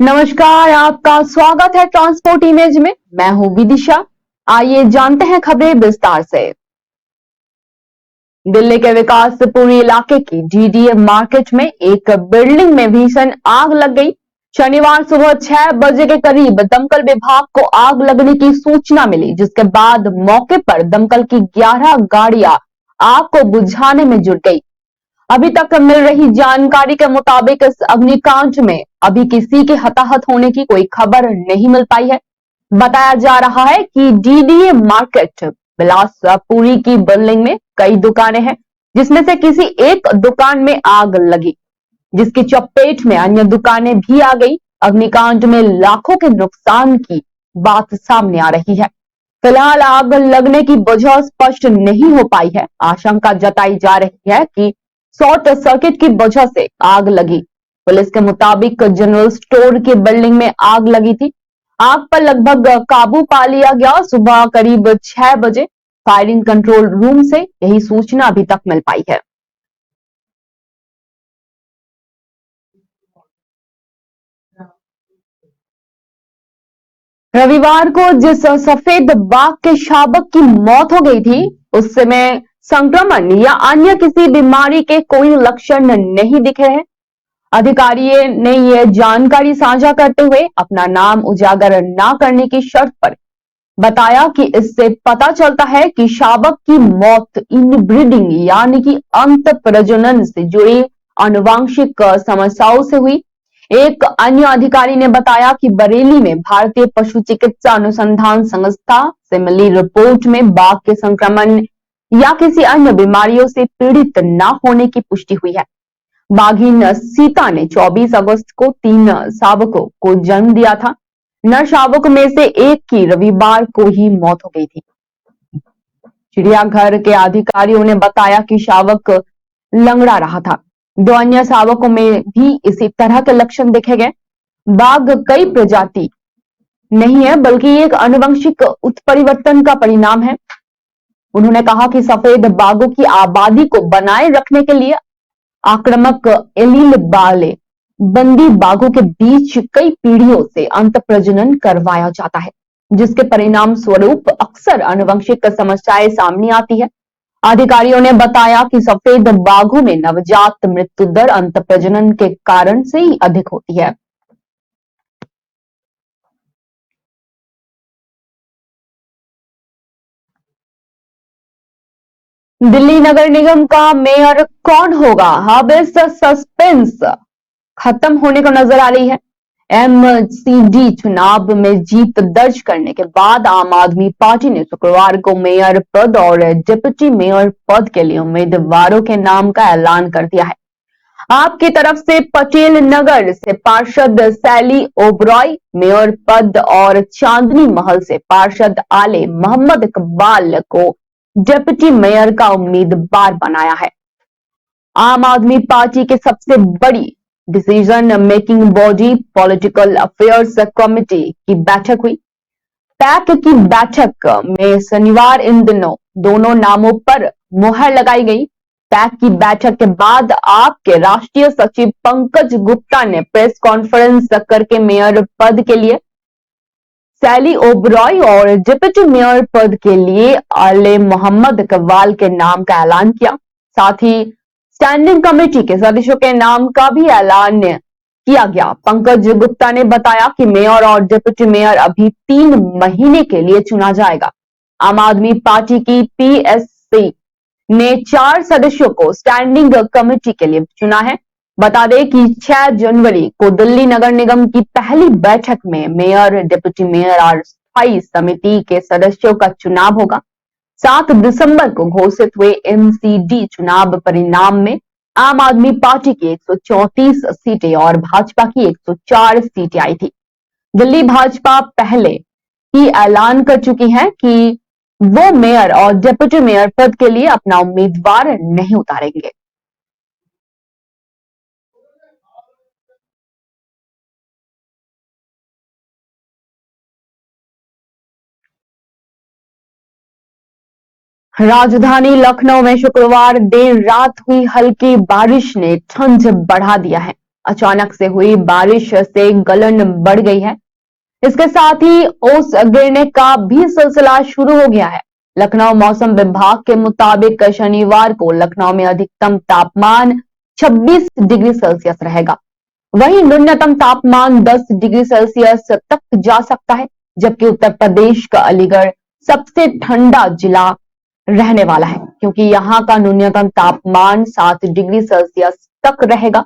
नमस्कार, आपका स्वागत है ट्रांसपोर्ट इमेज में। मैं हूं विदिशा। आइए जानते हैं खबरें विस्तार से। दिल्ली के विकासपुरी इलाके की डीडीए मार्केट में एक बिल्डिंग में भीषण आग लग गई। शनिवार सुबह 6 बजे के करीब दमकल विभाग को आग लगने की सूचना मिली, जिसके बाद मौके पर दमकल की 11 गाड़ियां आग को बुझाने में जुट गई। अभी तक मिल रही जानकारी के मुताबिक इस अग्निकांड में अभी किसी के हताहत होने की कोई खबर नहीं मिल पाई है। बताया जा रहा है कि डीडीए मार्केट बिलासपुरी की बिल्डिंग में कई दुकानें हैं, जिसमें से किसी एक दुकान में आग लगी, जिसकी चपेट में अन्य दुकानें भी आ गई। अग्निकांड में लाखों के नुकसान की बात सामने आ रही है। फिलहाल आग लगने की वजह स्पष्ट नहीं हो पाई है। आशंका जताई जा रही है कि शॉर्ट सर्किट की वजह से आग लगी। पुलिस के मुताबिक जनरल स्टोर की बिल्डिंग में आग लगी थी। आग पर लगभग काबू पा लिया गया। सुबह करीब 6 बजे फायरिंग कंट्रोल रूम से यही सूचना अभी तक मिल पाई है। रविवार को जिस सफेद बाघ के शावक की मौत हो गई थी, उस समय संक्रमण या अन्य किसी बीमारी के कोई लक्षण नहीं दिखे हैं। अधिकारी ने यह जानकारी साझा करते हुए अपना नाम उजागर न करने की शर्त पर बताया कि इससे पता चलता है कि शावक की मौत इनब्रीडिंग यानी कि अंत प्रजनन से जुड़ी आनुवंशिक समस्याओं से हुई। एक अन्य अधिकारी ने बताया कि बरेली में भारतीय पशु चिकित्सा अनुसंधान संस्था से मिली रिपोर्ट में बाघ के संक्रमण या किसी अन्य बीमारियों से पीड़ित न होने की पुष्टि हुई है। बाघिन सीता ने 24 अगस्त को 3 शावकों को जन्म दिया था। नर शावक में से एक की रविवार को ही मौत हो गई थी। चिड़ियाघर के अधिकारियों ने बताया कि शावक लंगड़ा रहा था। 2 अन्य शावकों में भी इसी तरह के लक्षण देखे गए। बाघ कई प्रजाति नहीं है, बल्कि एक आनुवंशिक उत्परिवर्तन का परिणाम है। उन्होंने कहा कि सफेद बाघों की आबादी को बनाए रखने के लिए आक्रामक एलील वाले बंदी बाघों के बीच कई पीढ़ियों से अंत प्रजनन करवाया जाता है, जिसके परिणाम स्वरूप अक्सर आनुवंशिक समस्याएं सामने आती है। अधिकारियों ने बताया कि सफेद बाघों में नवजात मृत्यु दर अंत प्रजनन के कारण से ही अधिक होती है। दिल्ली नगर निगम का मेयर कौन होगा, अब इस सस्पेंस खत्म होने को नजर आ रही है। एमसीडी चुनाव में जीत दर्ज करने के बाद आम आदमी पार्टी ने शुक्रवार को मेयर पद और डिप्टी मेयर पद के लिए उम्मीदवारों के नाम का ऐलान कर दिया है। आपकी तरफ से पटेल नगर से पार्षद सैली ओबरॉय मेयर पद और चांदनी महल से पार्षद आले मोहम्मद इकबाल को डिप्टी मेयर का उम्मीदवार बनाया है। आम आदमी पार्टी की सबसे बड़ी decision making body political affairs committee की बैठक हुई। पैक की बैठक में शनिवार इन दिनों दोनों नामों पर मुहर लगाई गई। पैक की बैठक के बाद आपके राष्ट्रीय सचिव पंकज गुप्ता ने प्रेस कॉन्फ्रेंस करके मेयर पद के लिए सैली ओबरॉय और डिप्टी मेयर पद के लिए आले मोहम्मद इकबाल के नाम का ऐलान किया। साथ ही स्टैंडिंग कमेटी के सदस्यों के नाम का भी ऐलान किया गया। पंकज गुप्ता ने बताया कि मेयर और डिप्टी मेयर अभी 3 महीने के लिए चुना जाएगा। आम आदमी पार्टी की पीएससी ने 4 सदस्यों को स्टैंडिंग कमेटी के लिए चुना है। बता दें कि 6 जनवरी को दिल्ली नगर निगम की पहली बैठक में मेयर, डिप्टी मेयर और स्थायी समिति के सदस्यों का चुनाव होगा। 7 दिसंबर को घोषित हुए एमसीडी चुनाव परिणाम में आम आदमी पार्टी की 134 सीटें और भाजपा की 104 सीटें आई थी। दिल्ली भाजपा पहले ही ऐलान कर चुकी है कि वो मेयर और डिप्टी मेयर पद के लिए अपना उम्मीदवार नहीं उतारेंगे। राजधानी लखनऊ में शुक्रवार देर रात हुई हल्की बारिश ने ठंड बढ़ा दिया है। अचानक से हुई बारिश से गलन बढ़ गई है। इसके साथ ही ओस गिरने का भी सिलसिला शुरू हो गया है। लखनऊ मौसम विभाग के मुताबिक शनिवार को लखनऊ में अधिकतम तापमान 26 डिग्री सेल्सियस रहेगा। वहीं न्यूनतम तापमान 10 डिग्री सेल्सियस तक जा सकता है, जबकि उत्तर प्रदेश का अलीगढ़ सबसे ठंडा जिला रहने वाला है, क्योंकि यहाँ का न्यूनतम तापमान 7 डिग्री सेल्सियस तक रहेगा।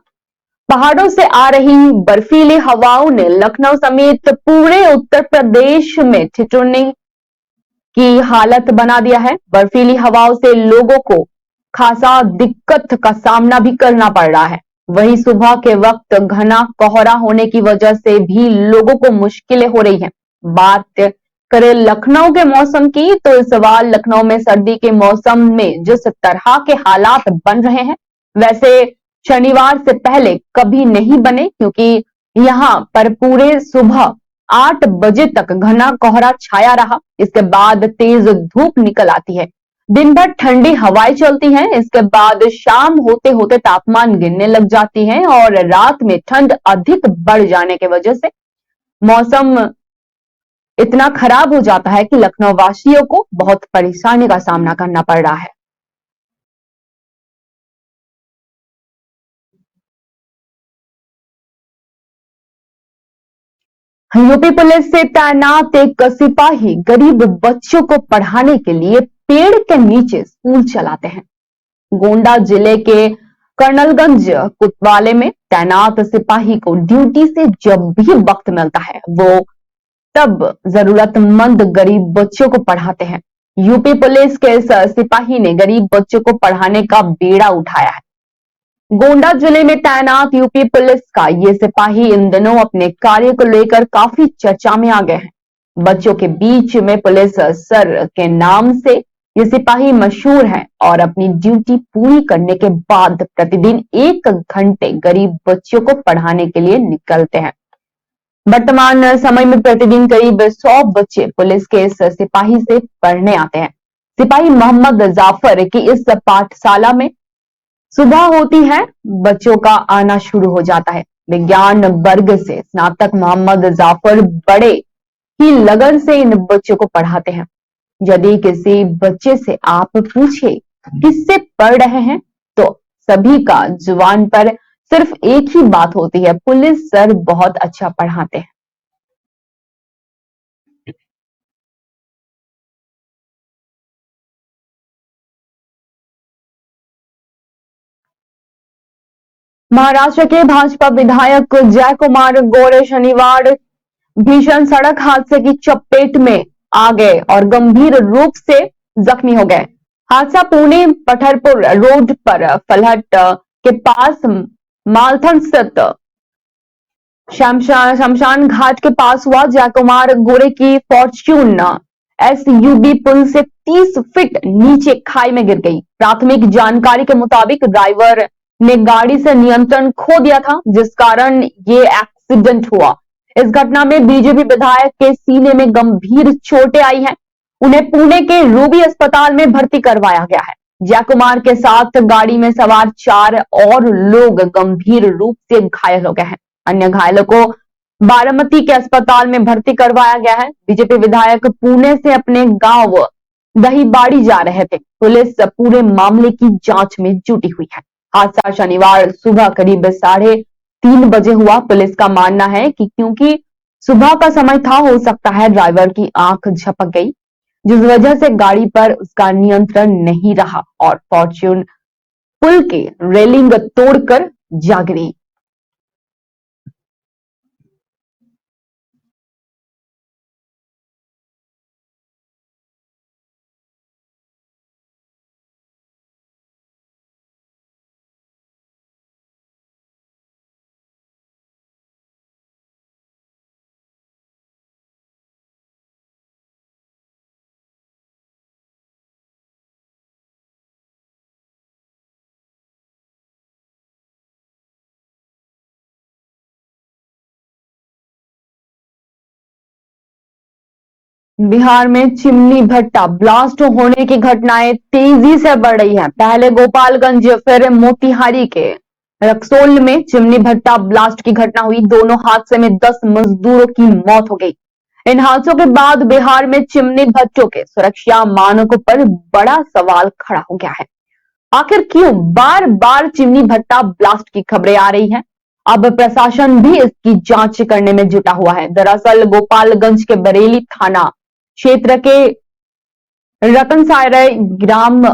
पहाड़ों से आ रही बर्फीली हवाओं ने लखनऊ समेत पूरे उत्तर प्रदेश में ठिठुरने की हालत बना दिया है। बर्फीली हवाओं से लोगों को खासा दिक्कत का सामना भी करना पड़ रहा है। वहीं सुबह के वक्त घना कोहरा होने की वजह से भी लोगों को मुश्किलें हो रही हैं। बात करें लखनऊ के मौसम की, तो इस बार लखनऊ में सर्दी के मौसम में जिस तरह के हालात बन रहे हैं, वैसे शनिवार से पहले कभी नहीं बने, क्योंकि यहाँ पर पूरे सुबह 8 बजे तक घना कोहरा छाया रहा। इसके बाद तेज धूप निकल आती है। दिन भर ठंडी हवाएं चलती हैं। इसके बाद शाम होते होते तापमान गिरने लग जाती है और रात में ठंड अधिक बढ़ जाने की वजह से मौसम इतना खराब हो जाता है कि लखनऊ वासियों को बहुत परेशानी का सामना करना पड़ रहा है। यूपी पुलिस से तैनात एक सिपाही गरीब बच्चों को पढ़ाने के लिए पेड़ के नीचे स्कूल चलाते हैं। गोंडा जिले के कर्नलगंज कुतवाले में तैनात सिपाही को ड्यूटी से जब भी वक्त मिलता है, वो तब जरूरतमंद गरीब बच्चों को पढ़ाते हैं। यूपी पुलिस के इस सिपाही ने गरीब बच्चों को पढ़ाने का बीड़ा उठाया है। गोंडा जिले में तैनात यूपी पुलिस का ये सिपाही इन दिनों अपने कार्य को लेकर काफी चर्चा में आ गए हैं। बच्चों के बीच में पुलिस सर के नाम से ये सिपाही मशहूर हैं और अपनी ड्यूटी पूरी करने के बाद प्रतिदिन 1 घंटे गरीब बच्चों को पढ़ाने के लिए निकलते हैं। वर्तमान समय में प्रतिदिन करीब 100 बच्चे पुलिस के इस सिपाही से पढ़ने आते हैं। सिपाही मोहम्मद जाफर की इस पाठशाला में सुबह होती है, बच्चों का आना शुरू हो जाता है। विज्ञान वर्ग से स्नातक मोहम्मद जाफर बड़े ही लगन से इन बच्चों को पढ़ाते हैं। यदि किसी बच्चे से आप पूछे किससे पढ़ रहे हैं, तो सभी का जुबान पर सिर्फ एक ही बात होती है, पुलिस सर बहुत अच्छा पढ़ाते हैं। महाराष्ट्र के भाजपा विधायक जय कुमार गोरे शनिवार भीषण सड़क हादसे की चपेट में आ गए और गंभीर रूप से जख्मी हो गए। हादसा पुणे पठरपुर रोड पर फलहट के पास मालथन स्थित शमशान घाट के पास हुआ। जय कुमार गोरे की फॉर्च्यून एसयूवी पुल से 30 फीट नीचे खाई में गिर गई। प्राथमिक जानकारी के मुताबिक ड्राइवर ने गाड़ी से नियंत्रण खो दिया था, जिस कारण ये एक्सीडेंट हुआ। इस घटना में बीजेपी विधायक के सीने में गंभीर चोटें आई हैं। उन्हें पुणे के रूबी अस्पताल में भर्ती करवाया गया है। जय कुमार के साथ गाड़ी में सवार 4 और लोग गंभीर रूप से घायल हो गए हैं। अन्य घायलों को बारामती के अस्पताल में भर्ती करवाया गया है। बीजेपी विधायक पुणे से अपने गांव दहीबाड़ी जा रहे थे। पुलिस पूरे मामले की जांच में जुटी हुई है। हादसा शनिवार सुबह करीब 3:30 बजे हुआ। पुलिस का मानना है कि क्योंकि सुबह का समय था, हो सकता है ड्राइवर की आंख झपक गई, जिस वजह से गाड़ी पर उसका नियंत्रण नहीं रहा और फॉर्च्यून पुल की रेलिंग तोड़कर जा गिरी। बिहार में चिमनी भट्टा ब्लास्ट होने की घटनाएं तेजी से बढ़ रही हैं। पहले गोपालगंज, फिर मोतिहारी के रक्सौल में चिमनी भट्टा ब्लास्ट की घटना हुई। दोनों हादसे में 10 मजदूरों की मौत हो गई। इन हादसों के बाद बिहार में चिमनी भट्टों के सुरक्षा मानकों पर बड़ा सवाल खड़ा हो गया है। आखिर क्यों बार बार चिमनी भट्टा ब्लास्ट की खबरें आ रही हैं? अब प्रशासन भी इसकी जांच करने में जुटा हुआ है। दरअसल गोपालगंज के बरेली थाना क्षेत्र के रतन सायरय ग्राम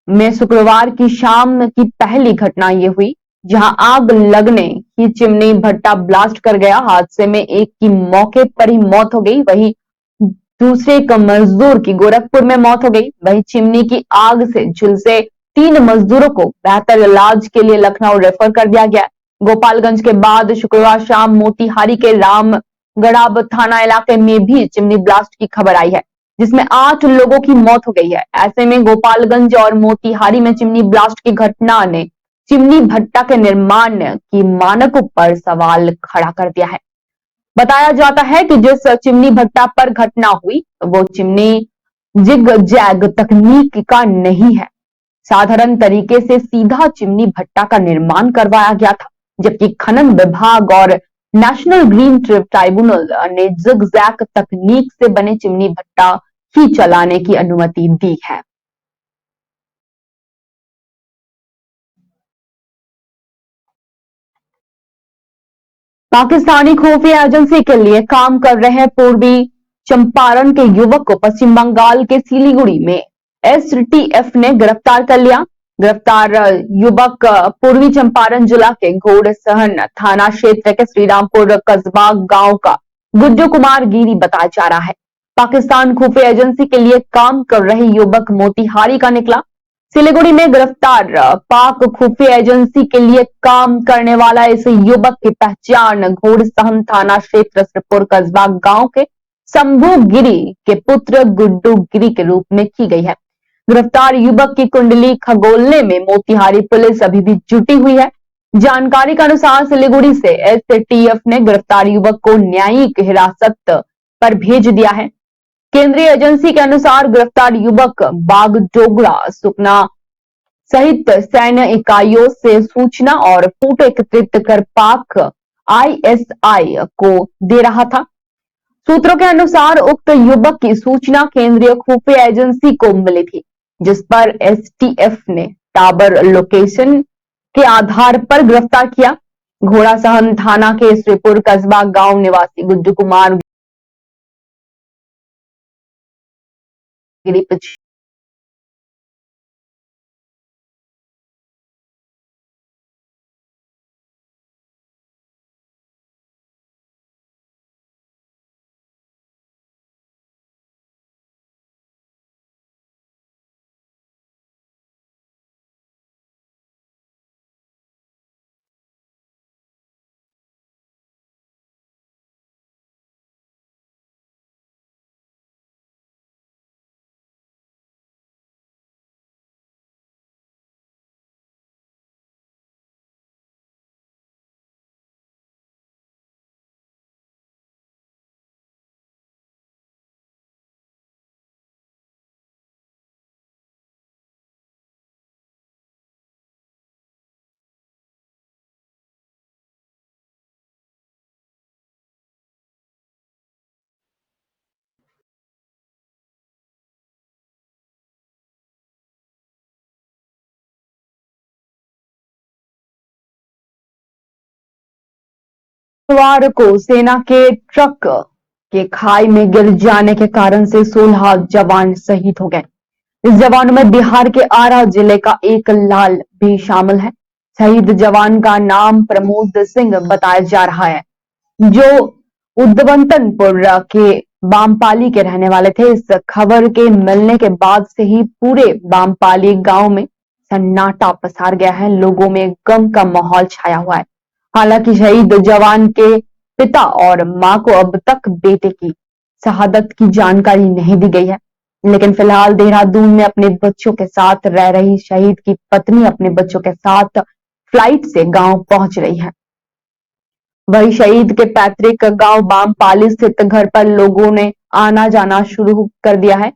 में शुक्रवार की शाम की पहली घटना ये हुई, जहां आग लगने की चिमनी भट्टा ब्लास्ट कर गया। हादसे में एक की मौके पर ही मौत हो गई, वहीं दूसरे एक मजदूर की गोरखपुर में मौत हो गई। वहीं चिमनी की आग से झुलसे 3 मजदूरों को बेहतर इलाज के लिए लखनऊ रेफर कर दिया गया। गोपालगंज के बाद शुक्रवार शाम मोतिहारी के रामगढ़ थाना इलाके में भी चिमनी ब्लास्ट की खबर आई है, जिसमें 8 लोगों की मौत हो गई है। ऐसे में गोपालगंज और मोतिहारी में चिमनी ब्लास्ट की घटना ने चिमनी भट्टा के निर्माण की मानकों पर सवाल खड़ा कर दिया है। बताया जाता है कि जिस चिमनी भट्टा पर घटना हुई वो चिमनी जिग जैग तकनीक का नहीं है। साधारण तरीके से सीधा चिमनी भट्टा का निर्माण करवाया गया था, जबकि खनन विभाग और नेशनल ग्रीन ट्राइब्यूनल ने जिग जैग तकनीक से बने चिमनी भट्टा ही चलाने की अनुमति दी है। पाकिस्तानी खुफिया एजेंसी के लिए काम कर रहे पूर्वी चंपारण के युवक को पश्चिम बंगाल के सिलीगुड़ी में एसटीएफ ने गिरफ्तार कर लिया। गिरफ्तार युवक पूर्वी चंपारण जिला के घोड़सहन थाना क्षेत्र के श्रीरामपुर कस्बा गांव का गुड्डू कुमार गिरी बताया जा रहा है। पाकिस्तान खुफिया एजेंसी के लिए काम कर रहे युवक मोतिहारी का निकला। सिलीगुड़ी में गिरफ्तार पाक खुफिया एजेंसी के लिए काम करने वाला इस युवक की पहचान घोड़सहन थाना क्षेत्र श्रीपुर कस्बा गांव के शंभू गिरी के पुत्र गुड्डू गिरी के रूप में की गई है। गिरफ्तार युवक की कुंडली खगोलने में मोतिहारी पुलिस अभी भी जुटी हुई है। जानकारी के अनुसार सिलीगुड़ी से एसटीएफ ने गिरफ्तार युवक को न्यायिक हिरासत पर भेज दिया है। केंद्रीय एजेंसी के अनुसार गिरफ्तार युवक बागडोगरा सुकना सहित सैन्य इकाइयों से सूचना और फोटो एकत्रित कर पाक आईएसआई को दे रहा था। सूत्रों के अनुसार उक्त युवक की सूचना केंद्रीय खुफिया एजेंसी को मिली थी, जिस पर एसटीएफ ने टावर लोकेशन के आधार पर गिरफ्तार किया। घोड़ासहन थाना के श्रीपुर कस्बा गांव निवासी गुड्डू कुमार गिरी शुक्रवार को सेना के ट्रक के खाई में गिर जाने के कारण से 16 जवान शहीद हो गए। इस जवानों में बिहार के आरा जिले का एक लाल भी शामिल है। शहीद जवान का नाम प्रमोद सिंह बताया जा रहा है, जो उद्दवंतनपुर के बामपाली के रहने वाले थे। इस खबर के मिलने के बाद से ही पूरे बामपाली गांव में सन्नाटा पसार गया है। लोगों में गम का माहौल छाया हुआ है। हालांकि शहीद जवान के पिता और मां को अब तक बेटे की शहादत की जानकारी नहीं दी गई है, लेकिन फिलहाल देहरादून में अपने बच्चों के साथ रह रही शहीद की पत्नी अपने बच्चों के साथ फ्लाइट से गांव पहुंच रही है। वही शहीद के पैतृक गांव बामपाली स्थित घर पर लोगों ने आना जाना शुरू कर दिया है।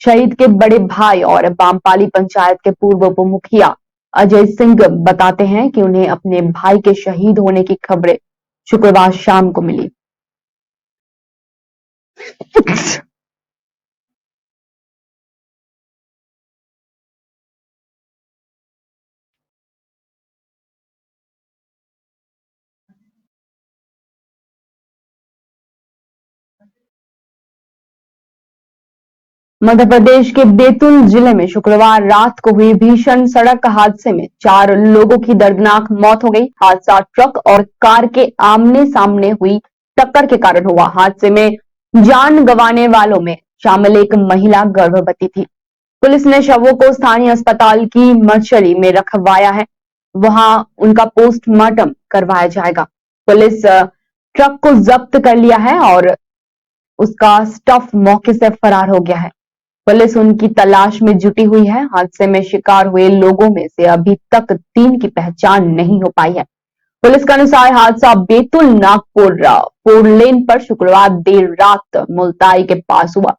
शहीद के बड़े भाई और बामपाली पंचायत के पूर्व उप मुखिया अजय सिंह बताते हैं कि उन्हें अपने भाई के शहीद होने की खबरें शुक्रवार शाम को मिली। मध्य प्रदेश के बैतूल जिले में शुक्रवार रात को हुई भीषण सड़क हादसे में 4 लोगों की दर्दनाक मौत हो गई। हादसा ट्रक और कार के आमने सामने हुई टक्कर के कारण हुआ। हादसे में जान गंवाने वालों में शामिल एक महिला गर्भवती थी। पुलिस ने शवों को स्थानीय अस्पताल की मर्चरी में रखवाया है। वहां उनका पोस्टमार्टम करवाया जाएगा। पुलिस ट्रक को जब्त कर लिया है और उसका स्टफ मौके से फरार हो गया है। पुलिस उनकी तलाश में जुटी हुई है। हादसे में शिकार हुए लोगों में से अभी तक 3 की पहचान नहीं हो पाई है। पुलिस के अनुसार हादसा बैतूल नागपुर 4 लेन पर शुक्रवार देर रात मुल्ताई के पास हुआ।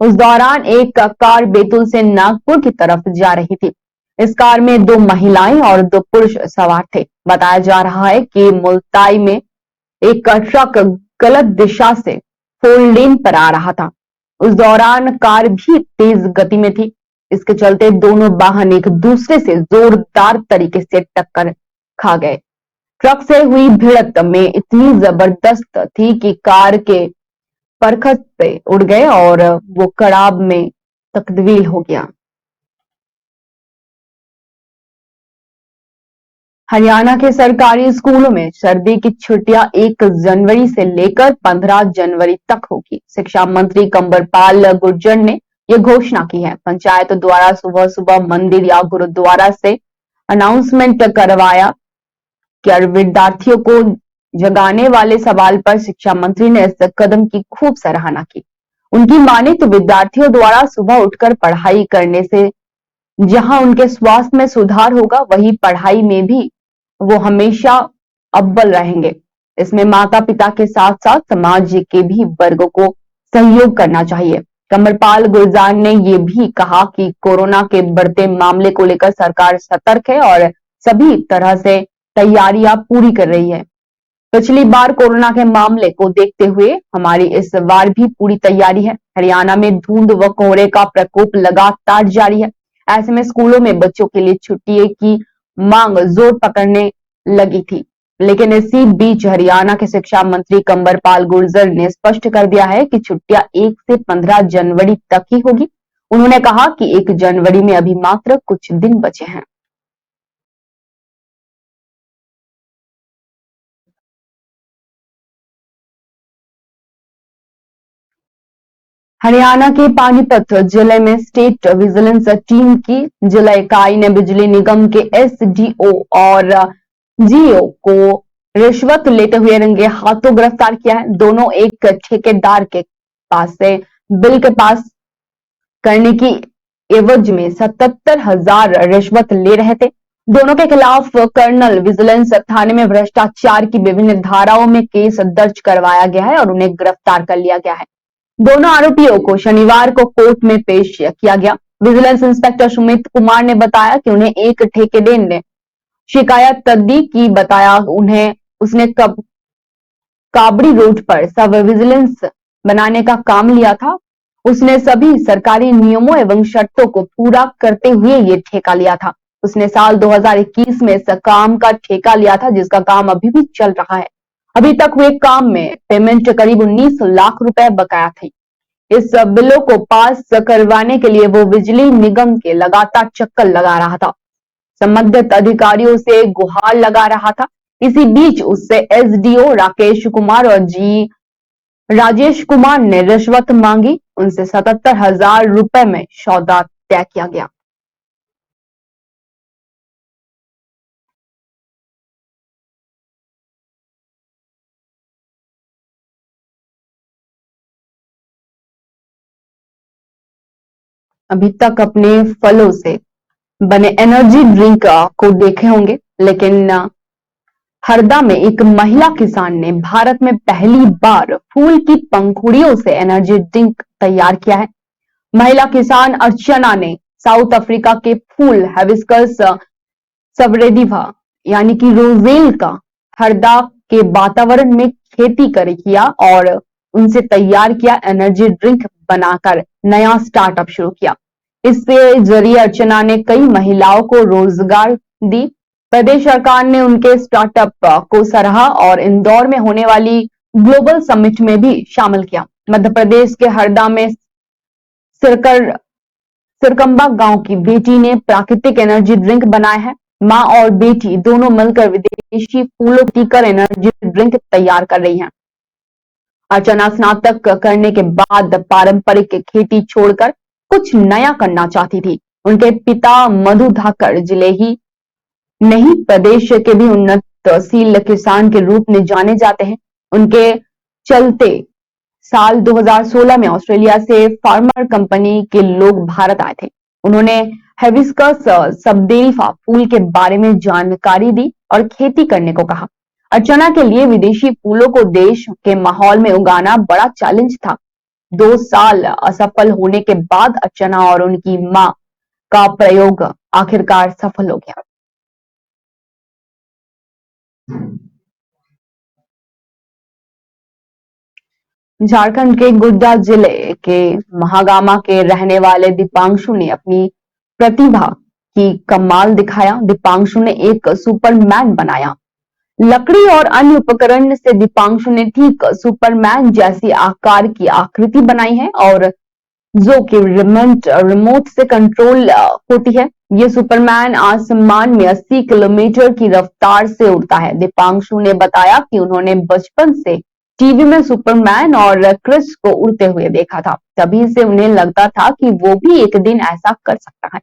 उस दौरान एक कार बैतूल से नागपुर की तरफ जा रही थी। इस कार में 2 महिलाएं और 2 पुरुष सवार थे। बताया जा रहा है कि मुल्ताई में एक ट्रक गलत दिशा से 4 लेन पर आ रहा था। उस दौरान कार भी तेज गति में थी। इसके चलते दोनों वाहन एक दूसरे से जोरदार तरीके से टक्कर खा गए। ट्रक से हुई भिड़ंत में इतनी जबरदस्त थी कि कार के परखच से उड़ गए और वो कड़ाब में तब्दील हो गया। हरियाणा के सरकारी स्कूलों में सर्दी की छुट्टियां 1 जनवरी से लेकर 15 जनवरी तक होगी। शिक्षा मंत्री कंवरपाल गुर्जर ने यह घोषणा की है। पंचायत द्वारा सुबह सुबह मंदिर या गुरुद्वारा से अनाउंसमेंट करवाया कि विद्यार्थियों को जगाने वाले सवाल पर शिक्षा मंत्री ने इस कदम की खूब सराहना की। उनकी माने तो विद्यार्थियों द्वारा सुबह उठकर पढ़ाई करने से जहां उनके स्वास्थ्य में सुधार होगा, वहीं पढ़ाई में भी वो हमेशा अव्वल रहेंगे। इसमें माता पिता के साथ साथ समाज के भी वर्गों को सहयोग करना चाहिए। कंवरपाल गुर्जर ने ये भी कहा कि कोरोना के बढ़ते मामले को लेकर सरकार सतर्क है और सभी तरह से तैयारियां पूरी कर रही है। पिछली बार कोरोना के मामले को देखते हुए हमारी इस बार भी पूरी तैयारी है। हरियाणा में धुंध व कोहरे का प्रकोप लगातार जारी है। ऐसे में स्कूलों में बच्चों के लिए छुट्टी की मांग जोर पकड़ने लगी थी। लेकिन इसी बीच हरियाणा के शिक्षा मंत्री कंवरपाल गुर्जर ने स्पष्ट कर दिया है कि छुट्टियां 1 से 15 जनवरी तक ही होगी। उन्होंने कहा कि 1 जनवरी में अभी मात्र कुछ दिन बचे हैं। हरियाणा के पानीपत जिले में स्टेट विजिलेंस टीम की जिला इकाई ने बिजली निगम के एसडीओ और जीओ को रिश्वत लेते हुए रंगे हाथों गिरफ्तार किया है। दोनों एक ठेकेदार के पास से बिल के पास करने की एवज में 77,000 रिश्वत ले रहे थे। दोनों के खिलाफ कर्नल विजिलेंस थाने में भ्रष्टाचार की विभिन्न धाराओं में केस दर्ज करवाया गया है और उन्हें गिरफ्तार कर लिया गया है। दोनों आरोपियों को शनिवार को कोर्ट में पेश किया गया। विजिलेंस इंस्पेक्टर सुमित कुमार ने बताया कि उन्हें एक ठेकेदार ने शिकायत दी कि बताया उन्हें उसने काबड़ी रोड पर सब विजिलेंस बनाने का काम लिया था। उसने सभी सरकारी नियमों एवं शर्तों को पूरा करते हुए ये ठेका लिया था। उसने साल 2021 में इस काम का ठेका लिया था, जिसका काम अभी भी चल रहा है। अभी तक हुए काम में पेमेंट करीब 19 लाख रुपए बकाया थी। इस बिलों को पास करवाने के लिए वो बिजली निगम के लगातार चक्कर लगा रहा था, संबंधित अधिकारियों से गुहार लगा रहा था। इसी बीच उससे एसडीओ राकेश कुमार और जी राजेश कुमार ने रिश्वत मांगी। उनसे 77,000 रुपए में सौदा तय किया गया। अभी तक अपने फलों से बने एनर्जी ड्रिंक को देखे होंगे, लेकिन हरदा में एक महिला किसान ने भारत में पहली बार फूल की पंखुड़ियों से एनर्जी ड्रिंक तैयार किया है। महिला किसान अर्चना ने साउथ अफ्रीका के फूल हिबिस्कस सवरेडिवा यानी कि रोजेल का हरदा के वातावरण में खेती कर किया और उनसे तैयार किया एनर्जी ड्रिंक बनाकर नया स्टार्टअप शुरू किया। इसके जरिए अर्चना ने कई महिलाओं को रोजगार दी। प्रदेश सरकार ने उनके स्टार्टअप को सराहा और इंदौर में होने वाली ग्लोबल समिट में भी शामिल किया। मध्य प्रदेश के हरदा में सिरकर सिरकंबा गांव की बेटी ने प्राकृतिक एनर्जी ड्रिंक बनाया है। मां और बेटी दोनों मिलकर विदेशी फूलों की टीकर एनर्जी ड्रिंक तैयार कर रही हैं। अर्चना स्नातक करने के बाद पारंपरिक खेती छोड़कर कुछ नया करना चाहती थी। उनके पिता मधु धाकर जिले ही नहीं प्रदेश के भी उन्नतशील किसान के रूप में जाने जाते हैं। उनके चलते साल 2016 में ऑस्ट्रेलिया से फार्मर कंपनी के लोग भारत आए थे। उन्होंने हिबिस्कस सबदेरिफा फूल के बारे में जानकारी दी और खेती करने को कहा। अर्चना के लिए विदेशी फूलों को देश के माहौल में उगाना बड़ा चैलेंज था। 2 साल असफल होने के बाद अर्चना और उनकी मां का प्रयोग आखिरकार सफल हो गया। झारखंड के गोड्डा जिले के महागामा के रहने वाले दीपांशु ने अपनी प्रतिभा की कमाल दिखाया। दीपांशु ने एक सुपरमैन बनाया। लकड़ी और अन्य उपकरण से दीपांशु ने ठीक सुपरमैन जैसी आकार की आकृति बनाई है और जो कि रिमोट से कंट्रोल होती है। ये सुपरमैन आसमान में 80 किलोमीटर की रफ्तार से उड़ता है। दीपांशु ने बताया कि उन्होंने बचपन से टीवी में सुपरमैन और क्रिस को उड़ते हुए देखा था। तभी से उन्हें लगता था कि वो भी एक दिन ऐसा कर सकता है।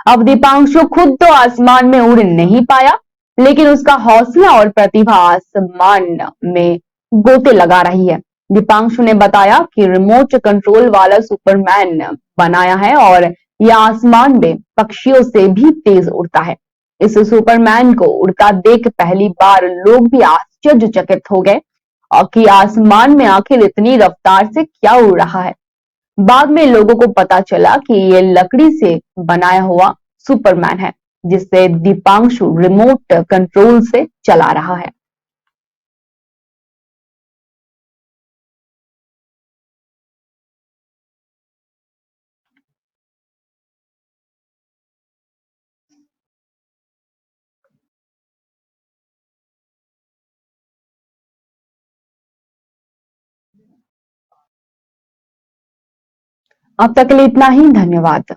अब दीपांशु खुद तो आसमान में उड़ नहीं पाया, लेकिन उसका हौसला और प्रतिभा आसमान में गोते लगा रही है। दीपांशु ने बताया कि रिमोट कंट्रोल वाला सुपरमैन बनाया है और यह आसमान में पक्षियों से भी तेज उड़ता है। इस सुपरमैन को उड़ता देख पहली बार लोग भी आश्चर्यचकित हो गए और कि आसमान में आखिर इतनी रफ्तार से क्या उड़ रहा है। बाद में लोगों को पता चला कि ये लकड़ी से बनाया हुआ सुपरमैन है, जिसे दीपांशु रिमोट कंट्रोल से चला रहा है। अब तक के लिए इतना ही। धन्यवाद।